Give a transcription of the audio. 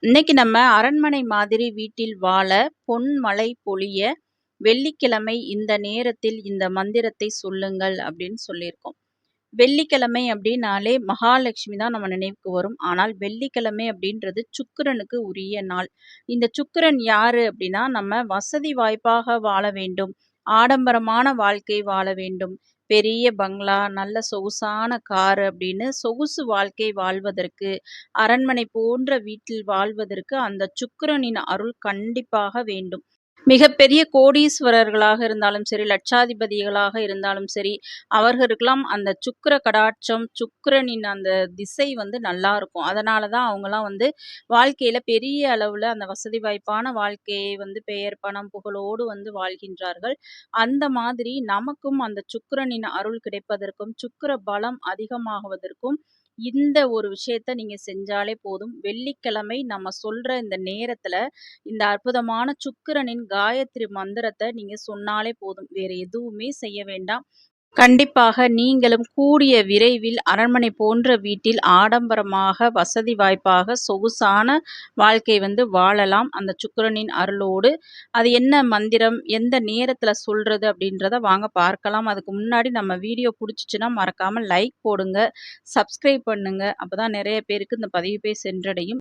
இன்னைக்கு நம்ம அரண்மனை மாதிரி வீட்டில் வாழ, பொன் மழை பொழிய, வெள்ளிக்கிழமை இந்த நேரத்தில் இந்த மந்திரத்தை சொல்லுங்கள் அப்படின்னு சொல்லியிருக்கோம். வெள்ளிக்கிழமை அப்படின்னாலே மகாலட்சுமி தான் நம்ம நினைவுக்கு வரும். ஆனால் வெள்ளிக்கிழமை அப்படின்றது சுக்கிரனுக்கு உரிய நாள். இந்த சுக்கிரன் யாரு அப்படின்னா, நம்ம வசதி வாய்ப்பாக வாழ வேண்டும், ஆடம்பரமான வாழ்க்கை வாழ வேண்டும், பெரிய பங்களா, நல்ல சொகுசான கார் அப்படின்னு சொகுசு வாழ்க்கை வாழ்வதற்கு, அரண்மனை போன்ற வீட்டில் வாழ்வதற்கு அந்த சுக்கிரனின் அருள் கண்டிப்பாக வேண்டும். மிகப்பெரிய கோடீஸ்வரர்களாக இருந்தாலும் சரி, லட்சாதிபதிகளாக இருந்தாலும் சரி, அவர்களுக்கெல்லாம் அந்த சுக்கிர கடாட்சம், சுக்கிரனின் அந்த திசை வந்து நல்லா இருக்கும். அதனால தான் அவங்கலாம் வந்து வாழ்க்கையில பெரிய அளவுல அந்த வசதி வாய்ப்பான வாழ்க்கையை வந்து பெயர், பணம், புகழோடு வந்து வாழ்கின்றார்கள். அந்த மாதிரி நமக்கும் அந்த சுக்கிரனின் அருள் கிடைப்பதற்கும், சுக்கிர பலம் அதிகமாகுவதற்கும் இந்த ஒரு விஷயத்த நீங்க செஞ்சாலே போதும். வெள்ளிக்கிழமை நம்ம சொல்ற இந்த நேரத்துல இந்த அற்புதமான சுக்கிரனின் காயத்ரி மந்திரத்த நீங்க சொன்னாலே போதும். வேற எதுவுமே செய்ய வேண்டாம். கண்டிப்பாக நீங்களும் கூடிய விரைவில் அரண்மனை போன்ற வீட்டில் ஆடம்பரமாக, வசதி வாய்ப்பாக, சொகுசான வாழ்க்கை வந்து வாழலாம். அந்த சுக்கிரனின் அருளோடு. அது என்ன மந்திரம்? எந்த நேரத்தில சொல்றது? அப்படின்றத வாங்க பார்க்கலாம். அதுக்கு முன்னாடி நம்ம வீடியோ புடிச்சுச்சுன்னா மறக்காம லைக் போடுங்க. சப்ஸ்கிரைப் பண்ணுங்க. அப்பதான் நெறைய பேருக்கு இந்த பதிவு போய் சென்றடையும்.